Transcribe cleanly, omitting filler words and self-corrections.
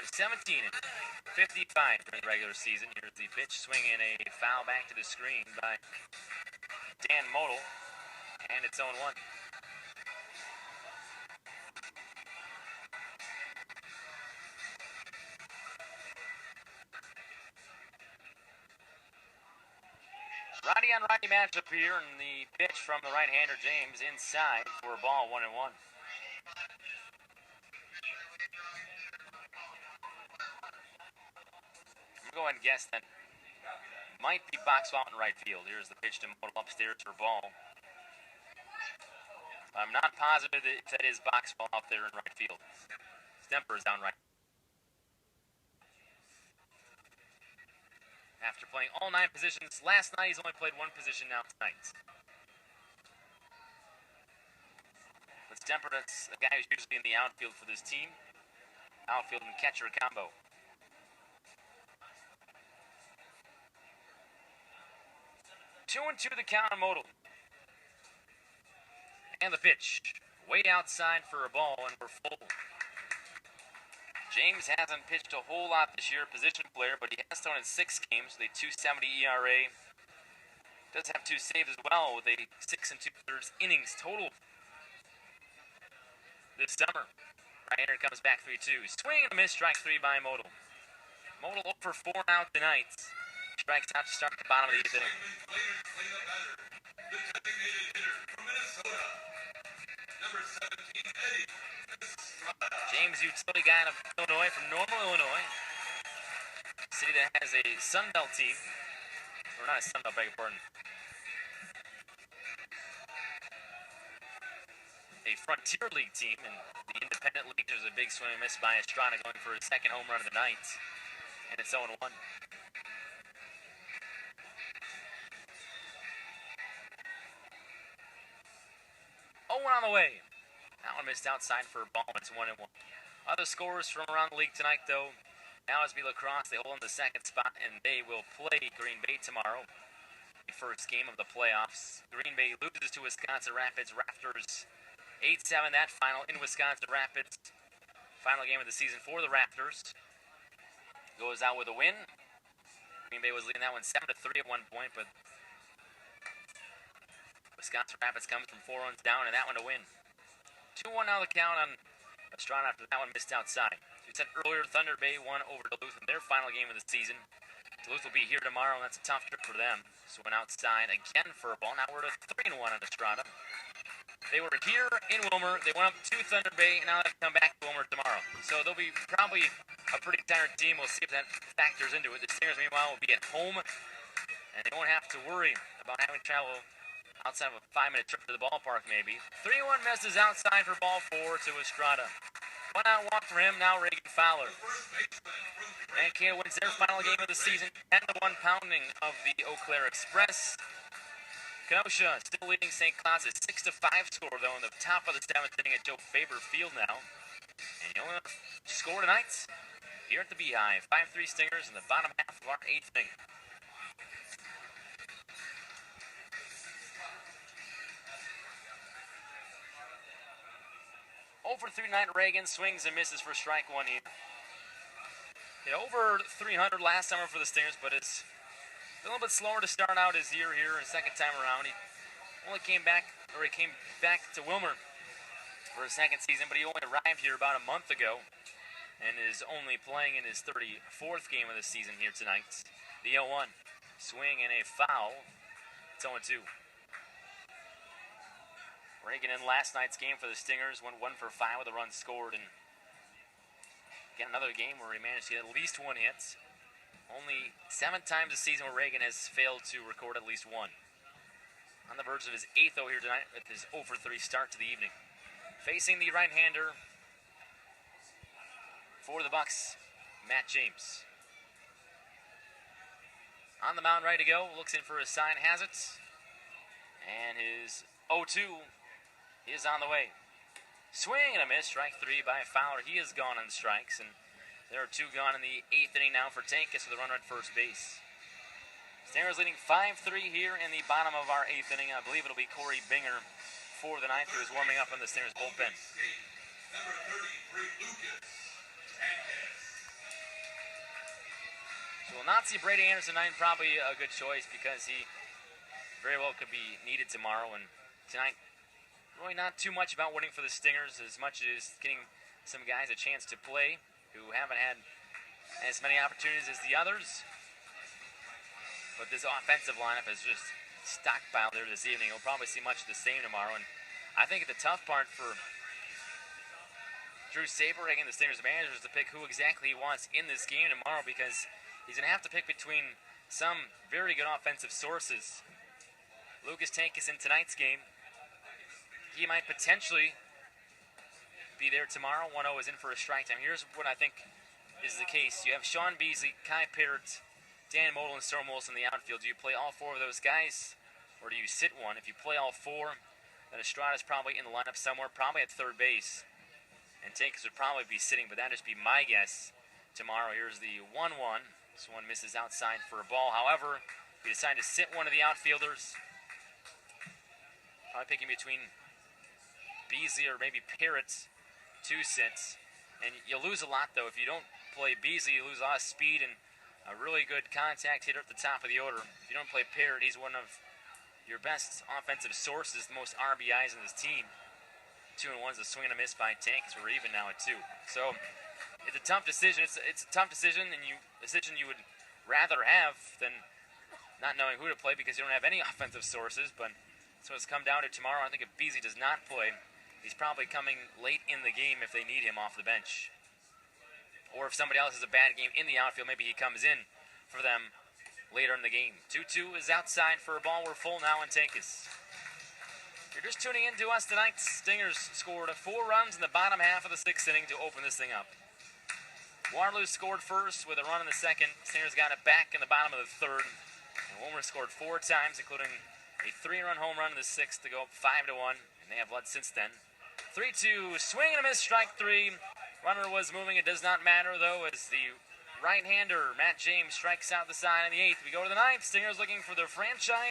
are 17 and 55 during the regular season. Here's the pitch, swinging a foul back to the screen by Dan Model, and it's 0-1. Righty-on-righty matchup here, and the pitch from the right-hander James inside for a ball, 1-1. I'm going to go ahead and guess that might be box out in right field. Here's the pitch to Model upstairs for ball. I'm not positive that that is box ball out there in right field. Stemper is down right. After playing all 9 positions last night, he's only played 1 position now tonight. But Stemper, that's a guy who's usually in the outfield for this team. Outfield and catcher combo. 2-2 the count on Model. And the pitch. Way outside for a ball, and we're full. James hasn't pitched a whole lot this year, position player, but he has thrown in 6 games with a 2.70 ERA. Does have 2 saves as well with a 6 2/3 innings total this summer. Right-hander comes back 3-2. Swing and a miss, strike 3 by Model. Model 0 for 4 now tonight. Strikes out to start the bottom of the 8th inning. James, utility guy of Illinois, from Normal, Illinois. City that has a Sun Belt team. Or not a Sun Belt, beg your pardon. A Frontier League team, and the Independent League, there's a big swing and miss by Estrada going for his 2nd home run of the night. And it's 0-1. 0-1 on the way. That one missed outside for a ball. It's 1-1. Other scores from around the league tonight, though. Malice Lacrosse, they hold in the 2nd spot, and they will play Green Bay tomorrow. The first game of the playoffs. Green Bay loses to Wisconsin Rapids. Raptors 8-7 that final in Wisconsin Rapids. Final game of the season for the Raptors. Goes out with a win. Green Bay was leading that one 7-3 at one point, but Wisconsin Rapids comes from 4 runs down, and that one to win. 2-1 now the count on Estrada after that one missed outside. As we said earlier, Thunder Bay won over Duluth in their final game of the season. Duluth will be here tomorrow, and that's a tough trip for them. So went outside again for a ball. Now we're at 3-1 on Estrada. They were here in Wilmer. They went up to Thunder Bay, and now they come back to Wilmer tomorrow. So they'll be probably a pretty tired team. We'll see if that factors into it. The Stingers, meanwhile, will be at home, and they won't have to worry about having to travel outside of a 5-minute trip to the ballpark, maybe. 3-1 misses outside for ball 4 to Estrada. 1-out walk for him, now Reagan Fowler. Mankato wins their final game of the season, 10-1 pounding of the Eau Claire Express. Kenosha still leading St. Cloud's, a 6-5 score, though, in the top of the 7th inning at Joe Faber Field now. And the only score tonight here at the Beehive. 5-3 Stingers in the bottom half of our 8th inning. Over 3 tonight, Reagan swings and misses for strike 1 here. Over 300 last summer for the Stingers, but it's a little bit slower to start out his year here, and 2nd time around. He came back to Wilmer for his 2nd season, but he only arrived here about a month ago and is only playing in his 34th game of the season here tonight. The 0-1 swing and a foul. It's 0-2. Reagan in last night's game for the Stingers went 1 for 5 with a run scored, and again another game where he managed to get at least 1 hit. Only 7 times this season where Reagan has failed to record at least 1. On the verge of his 8th here tonight with his 0 for 3 start to the evening. Facing the right-hander for the Bucks, Matt James. On the mound, ready to go. Looks in for his sign, has it. And his 0-2 is on the way. Swing and a miss, strike 3 by Fowler. He is gone on the strikes, and there are 2 gone in the 8th inning now for Tankus with a runner at first base. Stingers leading 5-3 here in the bottom of our 8th inning. I believe it'll be Corey Binger for the 9th, who is warming up in the Stingers bullpen. So we'll not see Brady Anderson tonight, probably a good choice because he very well could be needed tomorrow. And tonight, really not too much about winning for the Stingers as much as getting some guys a chance to play who haven't had as many opportunities as the others. But this offensive lineup is just stockpiled there this evening. We'll probably see much of the same tomorrow. And I think the tough part for Drew Saberhagen, the Stingers manager, is to pick who exactly he wants in this game tomorrow because he's going to have to pick between some very good offensive sources. Lucas Tankis in tonight's game, he might potentially be there tomorrow. 1-0 is in for a strike time. Here's what I think is the case. You have Sean Beasley, Kai Parrott, Dan Model, and Storm Wilson in the outfield. Do you play all four of those guys, or do you sit one? If you play all four, then Estrada's probably in the lineup somewhere, probably at third base. And Tankis would probably be sitting, but that'd just be my guess tomorrow. Here's the 1-1. This one misses outside for a ball. However, if you decide to sit one of the outfielders, probably picking between Beasley or maybe Parrott, 2 sits. And you lose a lot, though. If you don't play Beasley, you lose a lot of speed and a really good contact hitter at the top of the order. If you don't play Parrott, he's one of your best offensive sources, the most RBIs in this team. 2-1 is a swing and a miss by Tankis. We're even now at 2. So it's a tough decision. It's a tough decision, and a decision you would rather have than not knowing who to play because you don't have any offensive sources. But so it's come down to tomorrow. I think if Beasley does not play, he's probably coming late in the game if they need him off the bench. Or if somebody else has a bad game in the outfield, maybe he comes in for them later in the game. 2-2 is outside for a ball. We're full now in Tankis. If you're just tuning in to us tonight, Stingers scored 4 runs in the bottom half of the 6th inning to open this thing up. Waterloo scored first with a run in the 2nd. Stingers got it back in the bottom of the 3rd. And Wilmer scored 4 times, including a 3-run home run in the 6th to go up 5-1. And they have led since then. 3-2, swing and a miss, strike 3. Runner was moving. It does not matter, though, as the right-hander, Matt James, strikes out the side in the 8th. We go to the 9th. Stingers looking for their franchise